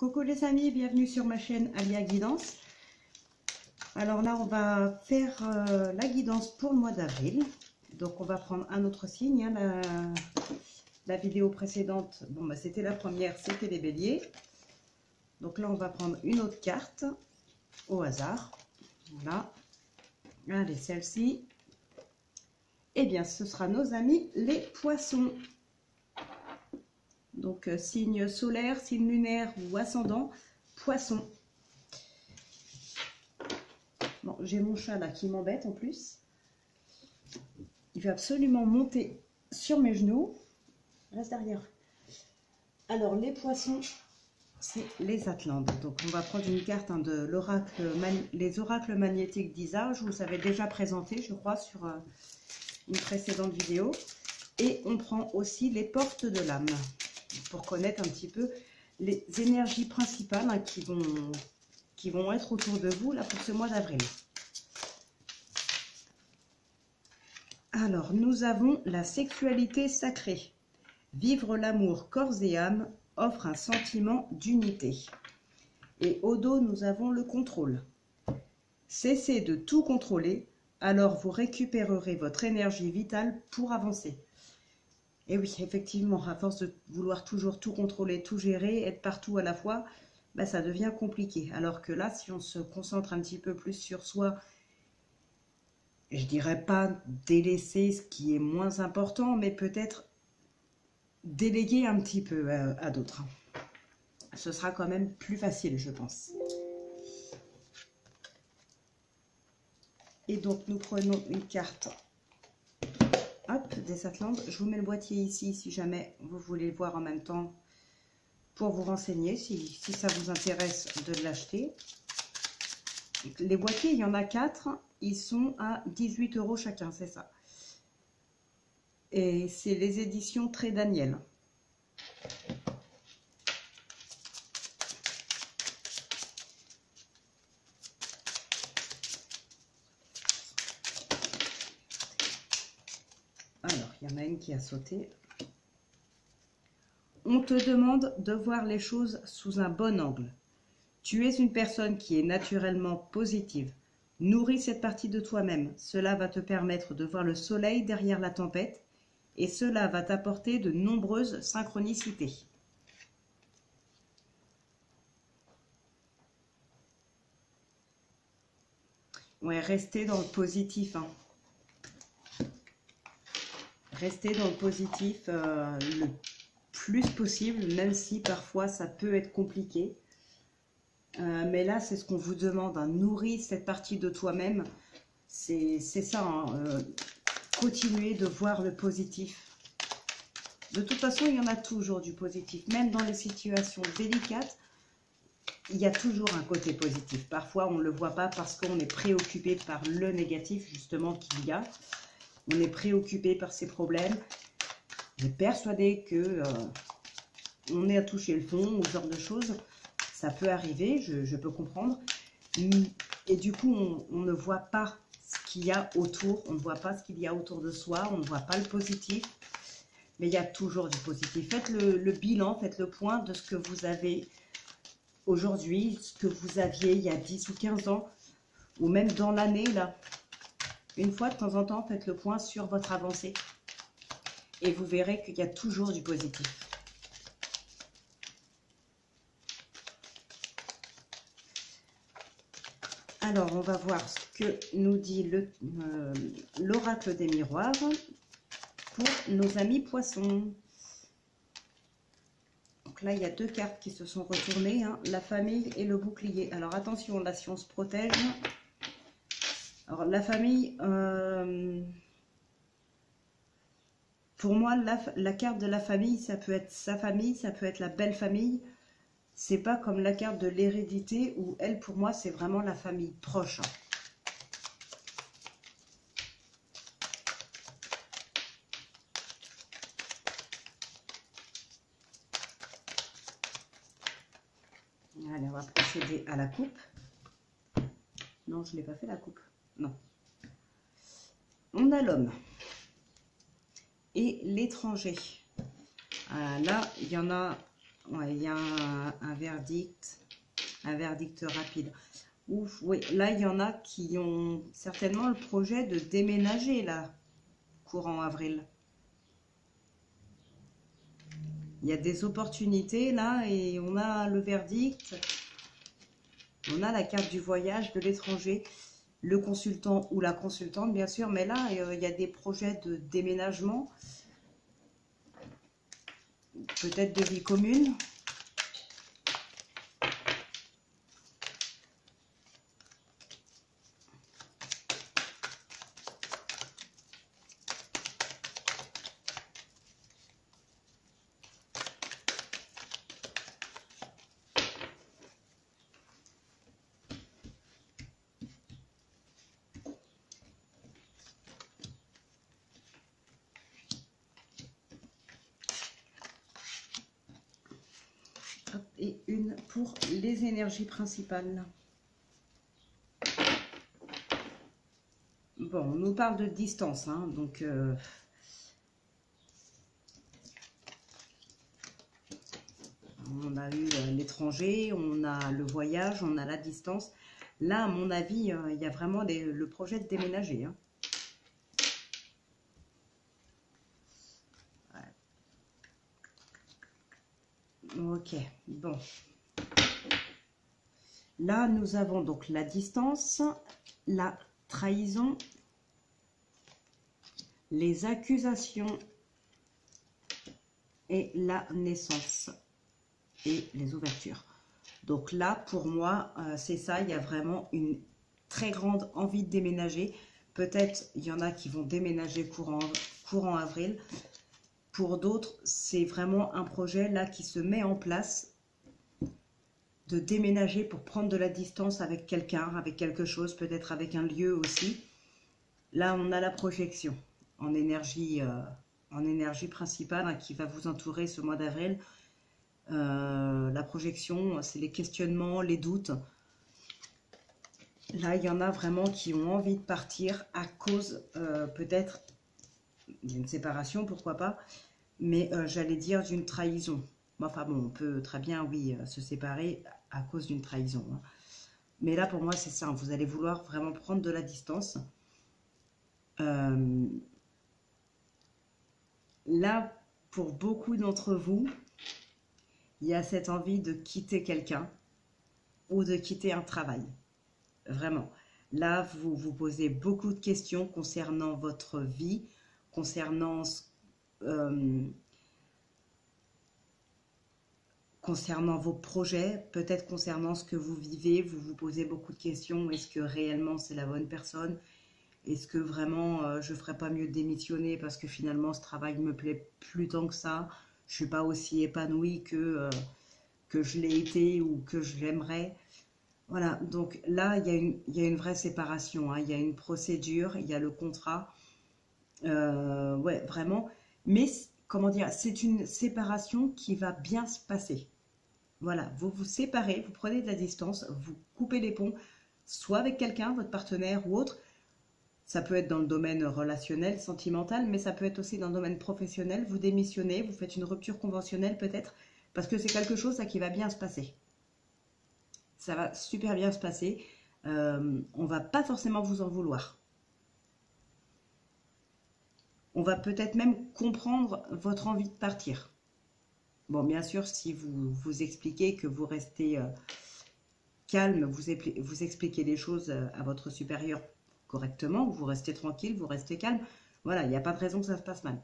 Coucou les amis, bienvenue sur ma chaîne Alia Guidance. Alors là, on va faire la guidance pour le mois d'avril. Donc on va prendre un autre signe. La vidéo précédente, bon, bah, c'était la première, c'était les béliers. Donc là, on va prendre une autre carte au hasard. Voilà. Allez, celle-ci. Eh bien, ce sera nos amis les poissons. Donc, signe solaire, signe lunaire ou ascendant, poisson. Bon, j'ai mon chat là qui m'embête en plus. Il veut absolument monter sur mes genoux. Reste derrière. Alors, les poissons, c'est les Atlantes. Donc, on va prendre une carte de les oracles magnétiques d'Isa. Je vous avais déjà présenté, je crois, sur une précédente vidéo. Et on prend aussi les portes de l'âme, pour connaître un petit peu les énergies principales qui vont être autour de vous là pour ce mois d'avril. Alors, nous avons la sexualité sacrée. Vivre l'amour corps et âme offre un sentiment d'unité. Et au dos, nous avons le contrôle. Cessez de tout contrôler, alors vous récupérerez votre énergie vitale pour avancer. Et oui, effectivement, à force de vouloir toujours tout contrôler, tout gérer, être partout à la fois, bah, ça devient compliqué. Alors que là, si on se concentre un petit peu plus sur soi, je dirais pas délaisser ce qui est moins important, mais peut-être déléguer un petit peu à d'autres. Ce sera quand même plus facile, je pense. Et donc, nous prenons une carte. Hop, des Atlantes. Je vous mets le boîtier ici si jamais vous voulez le voir en même temps pour vous renseigner, si ça vous intéresse de l'acheter. Les boîtiers, il y en a 4, ils sont à 18 € chacun, c'est ça. Et c'est les éditions Très Daniel. Alors, il y en a une qui a sauté. On te demande de voir les choses sous un bon angle. Tu es une personne qui est naturellement positive. Nourris cette partie de toi-même. Cela va te permettre de voir le soleil derrière la tempête et cela va t'apporter de nombreuses synchronicités. Ouais, restez dans le positif, hein. Restez dans le positif le plus possible, même si parfois ça peut être compliqué. Mais là, c'est ce qu'on vous demande, hein. Nourrir cette partie de toi-même. C'est ça, hein. Continuez de voir le positif. De toute façon, il y en a toujours du positif. Même dans les situations délicates, il y a toujours un côté positif. Parfois, on ne le voit pas parce qu'on est préoccupé par le négatif, justement, qu'il y a. On est préoccupé par ces problèmes. On est persuadé que on est à toucher le fond ou ce genre de choses. Ça peut arriver, je peux comprendre. Et du coup, on ne voit pas ce qu'il y a autour. On ne voit pas ce qu'il y a autour de soi. On ne voit pas le positif. Mais il y a toujours du positif. Faites le bilan, faites le point de ce que vous avez aujourd'hui, ce que vous aviez il y a 10 ou 15 ans, ou même dans l'année, là. Une fois de temps en temps, faites le point sur votre avancée. Et vous verrez qu'il y a toujours du positif. Alors, on va voir ce que nous dit l'oracle des miroirs pour nos amis poissons. Donc là, il y a 2 cartes qui se sont retournées, hein, la famille et le bouclier. Alors, attention, là, si on se protège. Alors, la famille, pour moi, la carte de la famille, ça peut être sa famille, ça peut être la belle famille. C'est pas comme la carte de l'hérédité où elle, pour moi, c'est vraiment la famille proche. Allez, on va procéder à la coupe. Non, je ne l'ai pas fait la coupe. Non. On a l'homme et l'étranger. Là, il y en a Ouais, il y a un verdict rapide. Ouf, oui, là, il y en a qui ont certainement le projet de déménager, là, courant avril. Il y a des opportunités, là, et on a le verdict. On a la carte du voyage de l'étranger, le consultant ou la consultante, bien sûr. Mais là, il y a des projets de déménagement, peut-être de vie commune. Et une pour les énergies principales. Bon, on nous parle de distance, hein, donc on a eu l'étranger, on a le voyage, on a la distance. Là, à mon avis, il y a vraiment le projet de déménager. Hein. Ok, bon. Là, nous avons donc la distance, la trahison, les accusations et la naissance et les ouvertures. Donc là, pour moi, c'est ça, il y a vraiment une très grande envie de déménager. Peut-être il y en a qui vont déménager courant avril. Pour d'autres, c'est vraiment un projet là qui se met en place de déménager pour prendre de la distance avec quelqu'un, avec quelque chose, peut-être avec un lieu aussi. Là, on a la projection en énergie principale hein, qui va vous entourer ce mois d'avril. La projection, c'est les questionnements, les doutes. Là, il y en a vraiment qui ont envie de partir à cause peut-être d'une séparation, pourquoi pas, mais j'allais dire d'une trahison. Enfin bon, on peut très bien, oui, se séparer à cause d'une trahison. Hein. Mais là, pour moi, c'est ça. Vous allez vouloir vraiment prendre de la distance. Là, pour beaucoup d'entre vous, il y a cette envie de quitter quelqu'un ou de quitter un travail. Vraiment. Là, vous vous posez beaucoup de questions concernant votre vie, concernant vos projets, peut-être concernant ce que vous vivez. Vous vous posez beaucoup de questions. Est-ce que réellement c'est la bonne personne? Est-ce que vraiment je ne ferais pas mieux de démissionner parce que finalement ce travail ne me plaît plus tant que ça? Je ne suis pas aussi épanouie que je l'ai été ou que je l'aimerais. Voilà, donc là, il y a une vraie séparation, hein. Il y a une procédure, il y a le contrat. Ouais, vraiment. Mais, comment dire, c'est une séparation qui va bien se passer. Voilà, vous vous séparez, vous prenez de la distance, vous coupez les ponts, soit avec quelqu'un, votre partenaire ou autre. Ça peut être dans le domaine relationnel, sentimental, mais ça peut être aussi dans le domaine professionnel. Vous démissionnez, vous faites une rupture conventionnelle peut-être, parce que c'est quelque chose là, qui va bien se passer. Ça va super bien se passer. On va pas forcément vous en vouloir. On va peut-être même comprendre votre envie de partir. Bon, bien sûr, si vous expliquez que vous restez calme, vous expliquez les choses à votre supérieur correctement, vous restez tranquille, vous restez calme. Voilà, il n'y a pas de raison que ça se passe mal.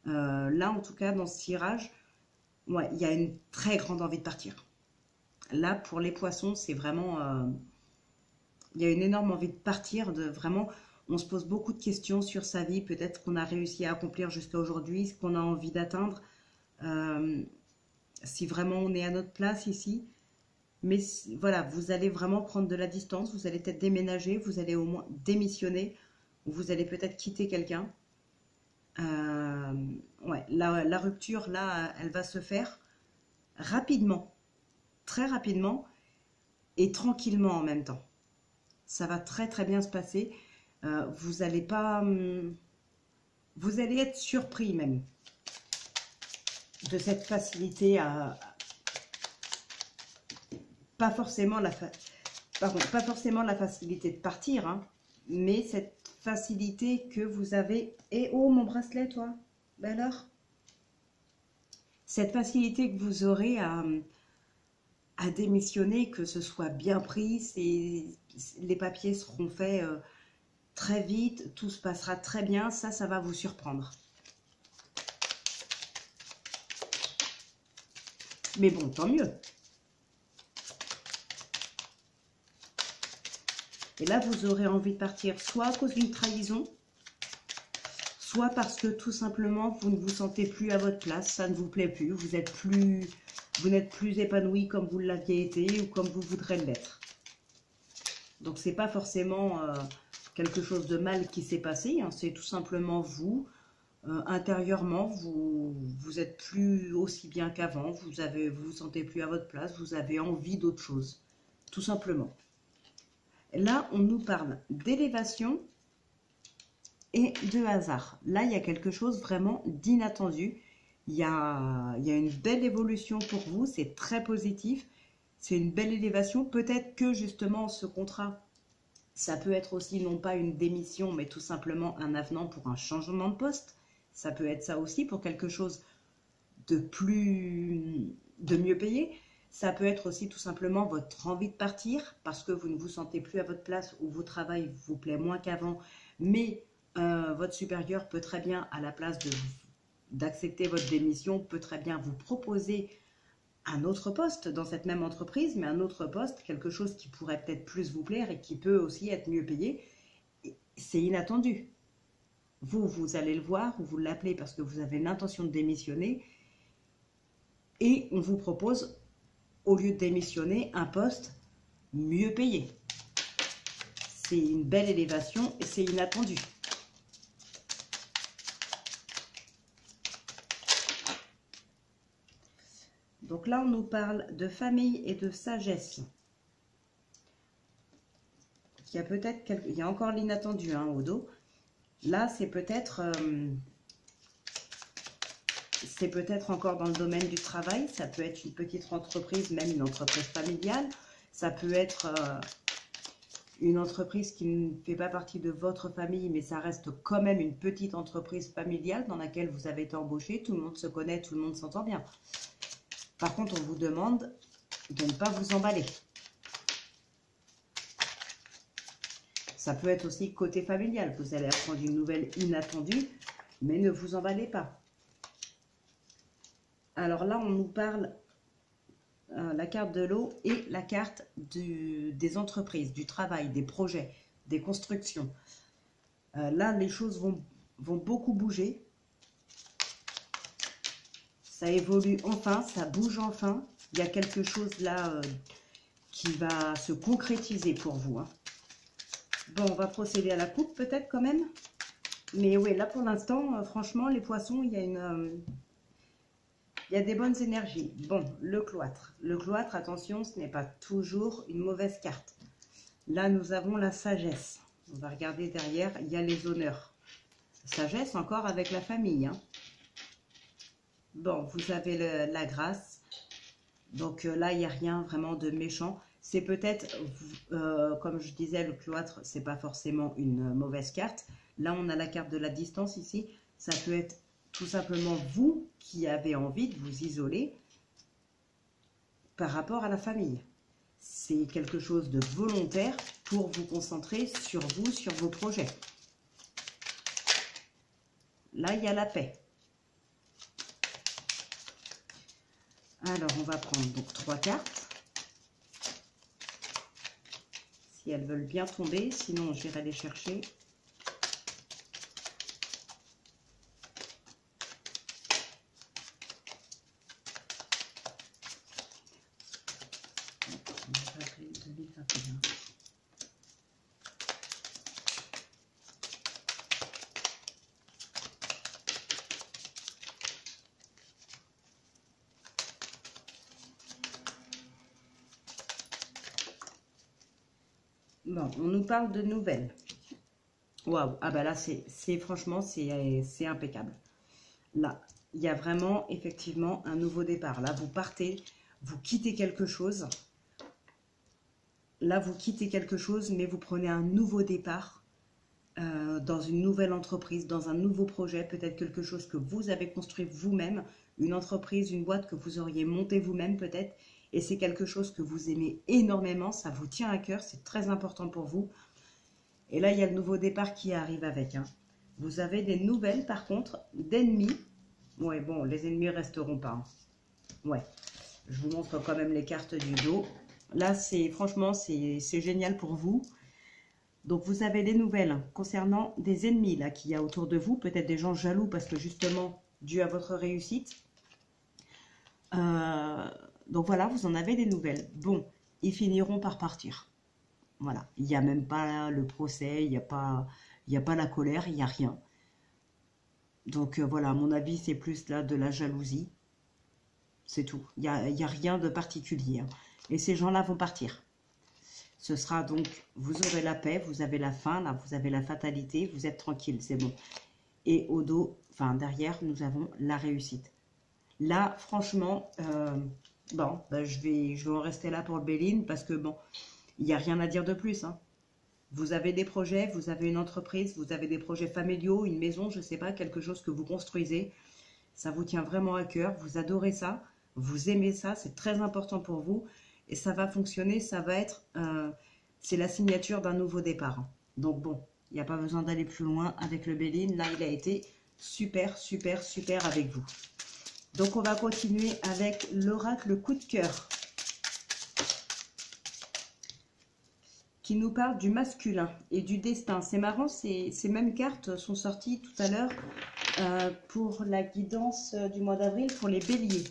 Là, en tout cas, dans ce tirage, ouais, il y a une très grande envie de partir. Là, pour les poissons, c'est vraiment... il y a une énorme envie de partir, de vraiment... On se pose beaucoup de questions sur sa vie, peut-être qu'on a réussi à accomplir jusqu'à aujourd'hui, ce qu'on a envie d'atteindre. Si vraiment on est à notre place ici. Mais voilà, vous allez vraiment prendre de la distance, vous allez peut-être déménager, vous allez au moins démissionner, ou vous allez peut-être quitter quelqu'un. Ouais, la rupture, là, elle va se faire rapidement, très rapidement, et tranquillement en même temps. Ça va très très bien se passer. Vous allez pas... vous allez être surpris même de cette facilité pas forcément pas forcément la facilité de partir, hein, mais cette facilité que vous avez. Et oh, mon bracelet, toi, ben alors, cette facilité que vous aurez à démissionner, que ce soit bien pris, les papiers seront faits très vite, tout se passera très bien, ça va vous surprendre. Mais bon, tant mieux. Et là, vous aurez envie de partir soit à cause d'une trahison, soit parce que tout simplement, vous ne vous sentez plus à votre place, ça ne vous plaît plus, vous n'êtes plus épanoui comme vous l'aviez été ou comme vous voudrez l'être. Donc, c'est pas forcément quelque chose de mal qui s'est passé, hein, c'est tout simplement vous. Intérieurement, vous êtes plus aussi bien qu'avant, vous vous sentez plus à votre place, vous avez envie d'autre chose, tout simplement. Là, on nous parle d'élévation et de hasard. Là, il y a quelque chose vraiment d'inattendu. Il y a une belle évolution pour vous, c'est très positif, c'est une belle élévation. Peut-être que justement, ce contrat, ça peut être aussi non pas une démission, mais tout simplement un avenant pour un changement de poste. Ça peut être ça aussi pour quelque chose de mieux payé. Ça peut être aussi tout simplement votre envie de partir parce que vous ne vous sentez plus à votre place ou votre travail vous plaît moins qu'avant. Mais votre supérieur peut très bien, à la place d'accepter votre démission, peut très bien vous proposer un autre poste dans cette même entreprise, mais un autre poste, quelque chose qui pourrait peut-être plus vous plaire et qui peut aussi être mieux payé. C'est inattendu. Vous allez le voir ou vous l'appelez parce que vous avez l'intention de démissionner et on vous propose, au lieu de démissionner, un poste mieux payé. C'est une belle élévation et c'est inattendu. Donc là, on nous parle de famille et de sagesse. Il y a encore l'inattendu hein, au dos. Là, c'est peut-être encore dans le domaine du travail. Ça peut être une petite entreprise, même une entreprise familiale. Ça peut être une entreprise qui ne fait pas partie de votre famille, mais ça reste quand même une petite entreprise familiale dans laquelle vous avez été embauché. Tout le monde se connaît, tout le monde s'entend bien. Par contre, on vous demande de ne pas vous emballer. Ça peut être aussi côté familial. Vous allez apprendre une nouvelle inattendue, mais ne vous emballez pas. Alors là, on nous parle la carte de l'eau et la carte des entreprises, du travail, des projets, des constructions. Là, les choses vont beaucoup bouger. Ça évolue enfin, ça bouge enfin. Il y a quelque chose là qui va se concrétiser pour vous. Hein. Bon, on va procéder à la coupe peut-être quand même. Mais oui, là pour l'instant, franchement, les poissons, il y a des bonnes énergies. Bon, le cloître. Le cloître, attention, ce n'est pas toujours une mauvaise carte. Là, nous avons la sagesse. On va regarder derrière, il y a les honneurs. Sagesse encore avec la famille. Hein. Bon, vous avez la grâce. Donc là, il n'y a rien vraiment de méchant. C'est peut-être, comme je disais, le cloître, c'est pas forcément une mauvaise carte. Là, on a la carte de la distance ici. Ça peut être tout simplement vous qui avez envie de vous isoler par rapport à la famille. C'est quelque chose de volontaire pour vous concentrer sur vous, sur vos projets. Là, il y a la paix. Alors, on va prendre donc 3 cartes. Si elles veulent bien tomber, sinon j'irai les chercher. Avril 2021. Bon, on nous parle de nouvelles. Waouh, ah bah là, franchement, c'est impeccable. Là, il y a vraiment, effectivement, un nouveau départ. Là, vous partez, vous quittez quelque chose. là, vous quittez quelque chose, mais vous prenez un nouveau départ dans une nouvelle entreprise, dans un nouveau projet, peut-être quelque chose que vous avez construit vous-même, une entreprise, une boîte que vous auriez montée vous-même peut-être, et c'est quelque chose que vous aimez énormément, ça vous tient à cœur, c'est très important pour vous. Et là, il y a le nouveau départ qui arrive avec. Hein. Vous avez des nouvelles, par contre, d'ennemis. Ouais, bon, les ennemis resteront pas. Hein. Ouais, je vous montre quand même les cartes du dos. Là, franchement, c'est génial pour vous. Donc, vous avez des nouvelles concernant des ennemis là qu'il y a autour de vous. Peut-être des gens jaloux parce que justement, dû à votre réussite. Donc, voilà, vous en avez des nouvelles. Bon, ils finiront par partir. Voilà, il n'y a même pas le procès, il n'y a pas la colère, il n'y a rien. Donc, voilà, à mon avis, c'est plus là de la jalousie. C'est tout. Il n'y a rien de particulier. Hein. Et ces gens-là vont partir. Ce sera donc, vous aurez la paix, vous avez la fin, là, vous avez la fatalité, vous êtes tranquille, c'est bon. Et au dos, enfin derrière, nous avons la réussite. Là, franchement, bon, ben, je vais en rester là pour le Béline parce que bon, il n'y a rien à dire de plus. Hein. Vous avez des projets, vous avez une entreprise, vous avez des projets familiaux, une maison, je ne sais pas, quelque chose que vous construisez. Ça vous tient vraiment à cœur, vous adorez ça, vous aimez ça, c'est très important pour vous. Et ça va fonctionner, ça va être, c'est la signature d'un nouveau départ. Donc bon, il n'y a pas besoin d'aller plus loin avec le Béline. Là, il a été super, super, super avec vous. Donc on va continuer avec l'oracle coup de cœur. Qui nous parle du masculin et du destin. C'est marrant, ces mêmes cartes sont sorties tout à l'heure pour la guidance du mois d'avril pour les béliers.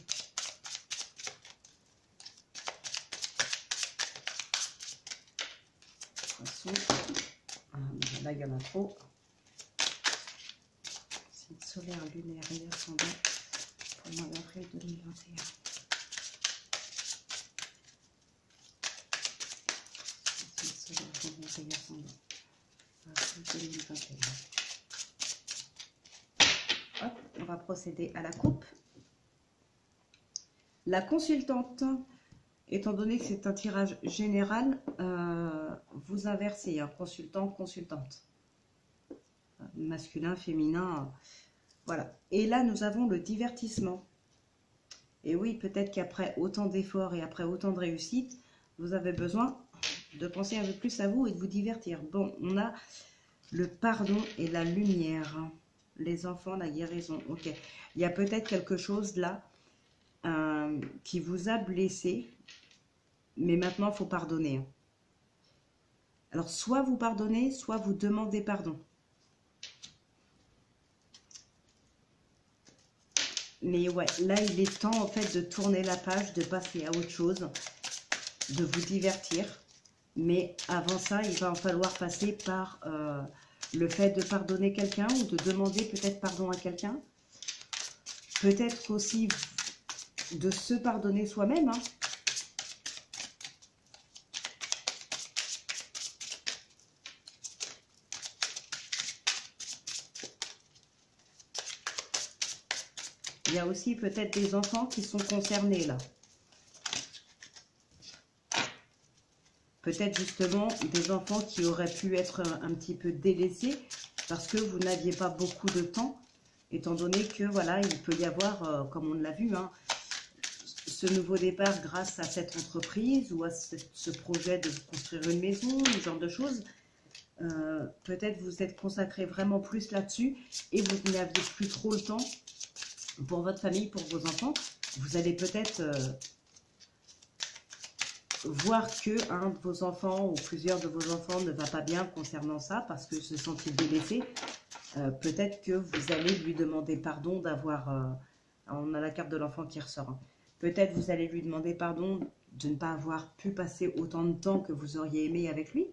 Là, il y en a trop. C'est solaire, lunaire et ascendant pour le mois d'avril 2021. C'est solaire, lunaire et ascendant. Avril 2021. Hop, on va procéder à la coupe. La consultante, étant donné que c'est un tirage général, vous inversez, hein, consultant, consultante. Masculin, féminin, voilà. Et là, nous avons le divertissement. Et oui, peut-être qu'après autant d'efforts et après autant de réussite, vous avez besoin de penser un peu plus à vous et de vous divertir. Bon, on a le pardon et la lumière. Les enfants, la guérison. Ok. Il y a peut-être quelque chose là qui vous a blessé, mais maintenant, il faut pardonner. Alors, soit vous pardonnez, soit vous demandez pardon. Mais ouais, là, il est temps, en fait, de tourner la page, de passer à autre chose, de vous divertir. Mais avant ça, il va en falloir passer par le fait de pardonner quelqu'un ou de demander peut-être pardon à quelqu'un. Peut-être aussi de se pardonner soi-même, hein. Il y a aussi peut-être des enfants qui sont concernés là. Peut-être justement des enfants qui auraient pu être un petit peu délaissés parce que vous n'aviez pas beaucoup de temps, étant donné que voilà, il peut y avoir, comme on l'a vu, hein, ce nouveau départ grâce à cette entreprise ou à ce projet de construire une maison, ce genre de choses. Peut-être vous êtes consacré vraiment plus là-dessus et vous n'aviez plus trop le temps pour votre famille, pour vos enfants. Vous allez peut-être voir que un de vos enfants ou plusieurs de vos enfants ne va pas bien concernant ça parce que se sent-il délaissé. Peut-être que vous allez lui demander pardon d'avoir... on a la carte de l'enfant qui ressort. Hein. Peut-être vous allez lui demander pardon de ne pas avoir pu passer autant de temps que vous auriez aimé avec lui.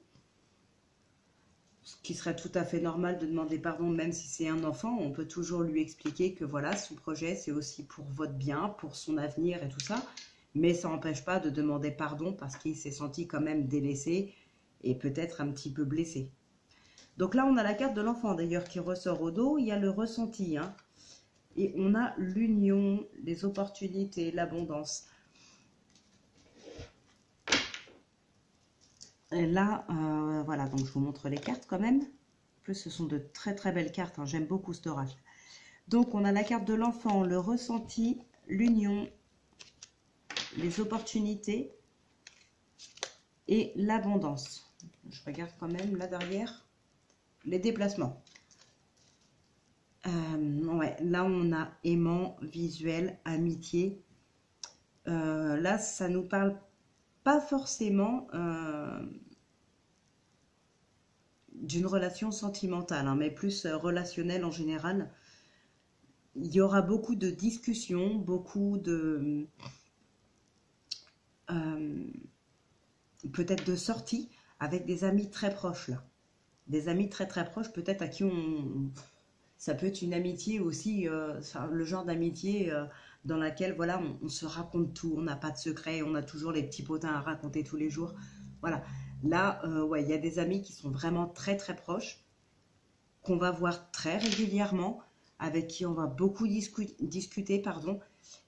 Ce qui serait tout à fait normal de demander pardon, même si c'est un enfant. On peut toujours lui expliquer que voilà, son projet, c'est aussi pour votre bien, pour son avenir et tout ça. Mais ça n'empêche pas de demander pardon parce qu'il s'est senti quand même délaissé et peut-être un petit peu blessé. Donc là, on a la carte de l'enfant d'ailleurs qui ressort au dos. Il y a le ressenti. Hein. Et on a l'union, les opportunités, l'abondance. Et là, voilà, donc je vous montre les cartes quand même. En plus, ce sont de très très belles cartes, hein. J'aime beaucoup cet orage. Donc, on a la carte de l'enfant, le ressenti, l'union, les opportunités et l'abondance. Je regarde quand même là derrière les déplacements. Ouais, là, on a aimant, visuel, amitié. Là, ça nous parle pas forcément d'une relation sentimentale, hein, mais plus relationnelle en général. Il y aura beaucoup de discussions, beaucoup de peut-être de sorties avec des amis très proches là. Des amis très très proches, peut-être à qui ça peut être une amitié aussi, le genre d'amitié dans laquelle voilà, on se raconte tout, on n'a pas de secret, on a toujours les petits potins à raconter tous les jours. Voilà. Là, ouais, il y a des amis qui sont vraiment très très proches, qu'on va voir très régulièrement, avec qui on va beaucoup discuter, pardon.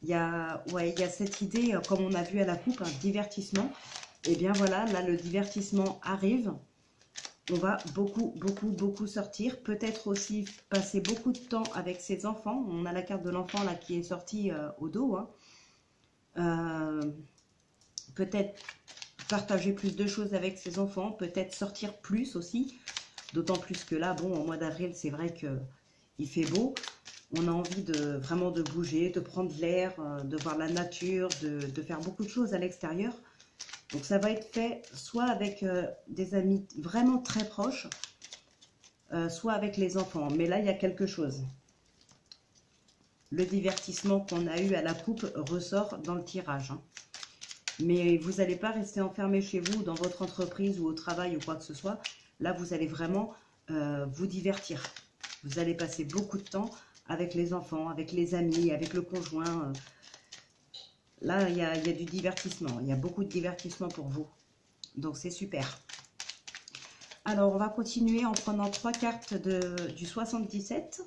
Il y a cette idée, comme on a vu à la coupe, un divertissement. Et bien voilà, là le divertissement arrive. On va beaucoup sortir. Peut-être aussi passer beaucoup de temps avec ses enfants. On a la carte de l'enfant là qui est sortie au dos, hein. Peut-être partager plus de choses avec ses enfants. Peut-être sortir plus aussi. D'autant plus que là, bon, au mois d'avril, c'est vrai qu'il fait beau. On a envie vraiment de bouger, de prendre l'air, de voir la nature, de faire beaucoup de choses à l'extérieur. Donc ça va être fait soit avec des amis vraiment très proches, soit avec les enfants. Mais là, il y a quelque chose. Le divertissement qu'on a eu à la coupe ressort dans le tirage, hein. Mais vous n'allez pas rester enfermé chez vous, dans votre entreprise ou au travail ou quoi que ce soit. Là, vous allez vraiment vous divertir. Vous allez passer beaucoup de temps avec les enfants, avec les amis, avec le conjoint. Là, il y a du divertissement. Il y a beaucoup de divertissement pour vous. Donc, c'est super. Alors, on va continuer en prenant 3 cartes du 77.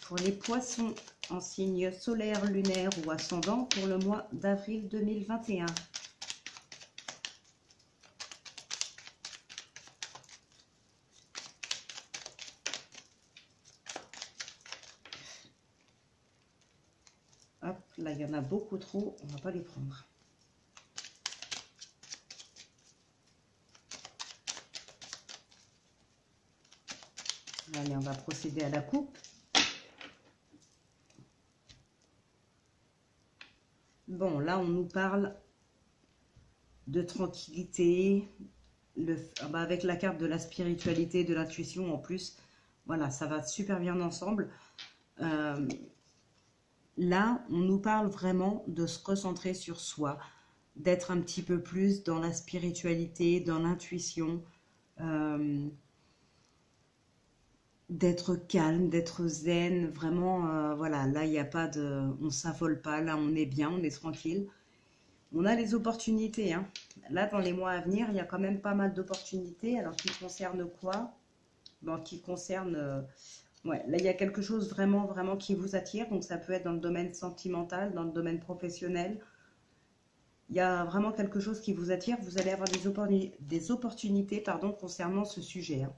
Pour les poissons en signe solaire, lunaire ou ascendant pour le mois d'avril 2021. Hop, là, il y en a beaucoup trop. On ne va pas les prendre. Allez, on va procéder à la coupe. Bon, là, on nous parle de tranquillité, avec la carte de la spiritualité, de l'intuition en plus. Voilà, ça va super bien ensemble. Là, on nous parle vraiment de se recentrer sur soi, d'être un petit peu plus dans la spiritualité, dans l'intuition, d'être calme, d'être zen, vraiment, voilà, là, il n'y a pas de... On ne s'affole pas, là, on est bien, on est tranquille. On a les opportunités, hein. Là, dans les mois à venir, il y a quand même pas mal d'opportunités. Alors, qui concerne quoi? Bon, qui concerne... ouais, là, il y a quelque chose vraiment qui vous attire. Donc, ça peut être dans le domaine sentimental, dans le domaine professionnel. Il y a vraiment quelque chose qui vous attire. Vous allez avoir des opportunités, pardon, concernant ce sujet, hein.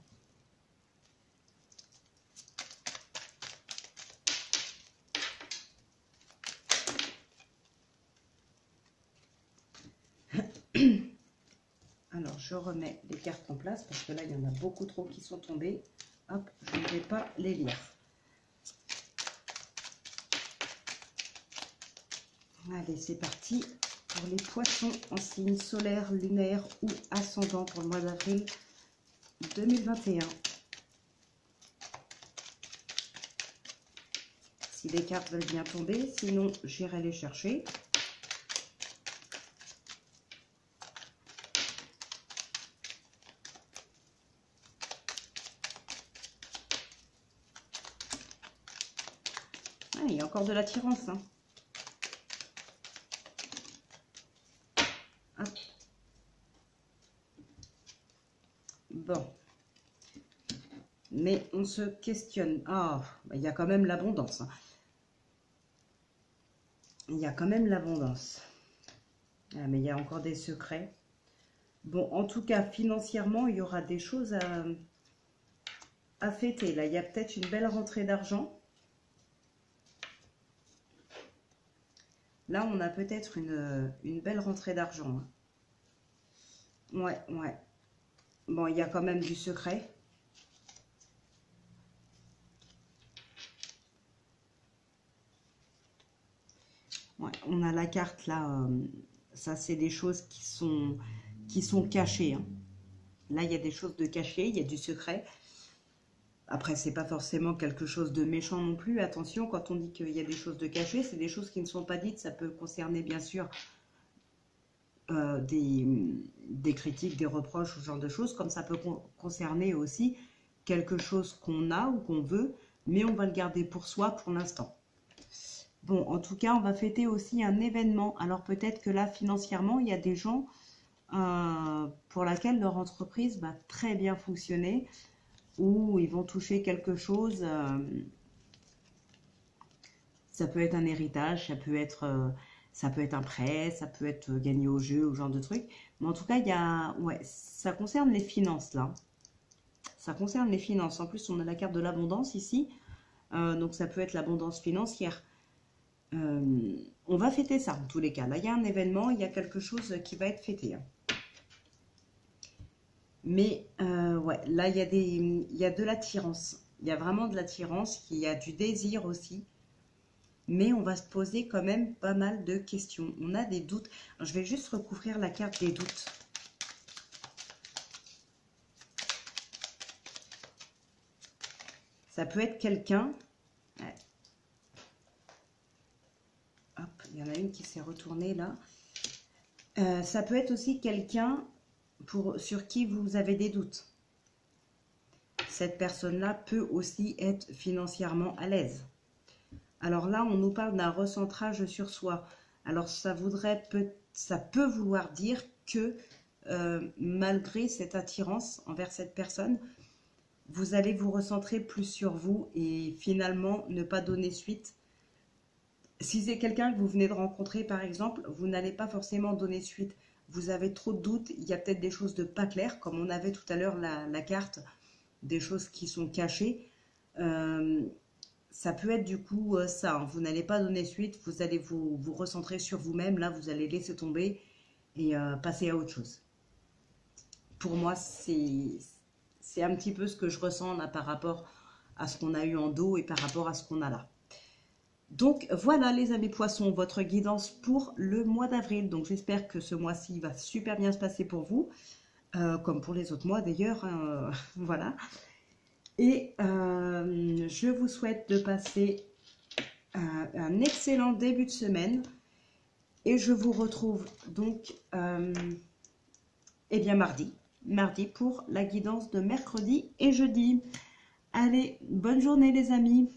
Alors, je remets les cartes en place parce que là, il y en a beaucoup trop qui sont tombées. Hop, je ne vais pas les lire. Allez, c'est parti pour les poissons en signe solaire, lunaire ou ascendant pour le mois d'avril 2021. Si les cartes veulent bien tomber, sinon j'irai les chercher. Ah, il y a encore de l'attirance, hein. Hop. Bon. Mais on se questionne. Ah, bah, il y a quand même l'abondance, hein. Il y a quand même l'abondance. Ah, mais il y a encore des secrets. Bon, en tout cas, financièrement, il y aura des choses à fêter. Là, il y a peut-être une belle rentrée d'argent. Là, on a peut-être une belle rentrée d'argent. Hein. Ouais, ouais. Bon, il y a quand même du secret. Ouais, on a la carte là. Ça, c'est des choses qui sont cachées. Hein. Là, il y a des choses de cachées, il y a du secret. Après, c'est pas forcément quelque chose de méchant non plus. Attention, quand on dit qu'il y a des choses de cachées, c'est des choses qui ne sont pas dites. Ça peut concerner, bien sûr, des critiques, des reproches, ce genre de choses, comme ça peut concerner aussi quelque chose qu'on a ou qu'on veut, mais on va le garder pour soi pour l'instant. Bon, en tout cas, on va fêter aussi un événement. Alors peut-être que là, financièrement, il y a des gens pour lesquels leur entreprise va très bien fonctionner, ou ils vont toucher quelque chose. Ça peut être un héritage, ça peut être un prêt, ça peut être gagné au jeu, ou genre de truc. Mais en tout cas, ouais, ça concerne les finances là. Ça concerne les finances. En plus, on a la carte de l'abondance ici. Donc ça peut être l'abondance financière. On va fêter ça en tous les cas. Là, il y a un événement, il y a quelque chose qui va être fêté. Hein. Mais ouais, là, il y a de l'attirance. Il y a vraiment de l'attirance, il y a du désir aussi. Mais on va se poser quand même pas mal de questions. On a des doutes. Alors, je vais juste recouvrir la carte des doutes. Ça peut être quelqu'un. Ouais. Hop, il y en a une qui s'est retournée là. Ça peut être aussi quelqu'un sur qui vous avez des doutes. Cette personne-là peut aussi être financièrement à l'aise. Alors là, on nous parle d'un recentrage sur soi. Alors ça peut vouloir dire que malgré cette attirance envers cette personne, vous allez vous recentrer plus sur vous et finalement ne pas donner suite. Si c'est quelqu'un que vous venez de rencontrer par exemple, vous n'allez pas forcément donner suite. Vous avez trop de doutes, il y a peut-être des choses de pas claires, comme on avait tout à l'heure la carte, des choses qui sont cachées. Ça peut être du coup ça, hein. Vous n'allez pas donner suite, vous allez vous recentrer sur vous-même, là vous allez laisser tomber et passer à autre chose. Pour moi, c'est un petit peu ce que je ressens là par rapport à ce qu'on a eu en dos et par rapport à ce qu'on a là. Donc voilà les amis poissons, votre guidance pour le mois d'avril. Donc j'espère que ce mois-ci va super bien se passer pour vous, comme pour les autres mois d'ailleurs, hein, voilà. Et je vous souhaite de passer un excellent début de semaine. Et je vous retrouve donc eh bien mardi pour la guidance de mercredi et jeudi. Allez, bonne journée les amis.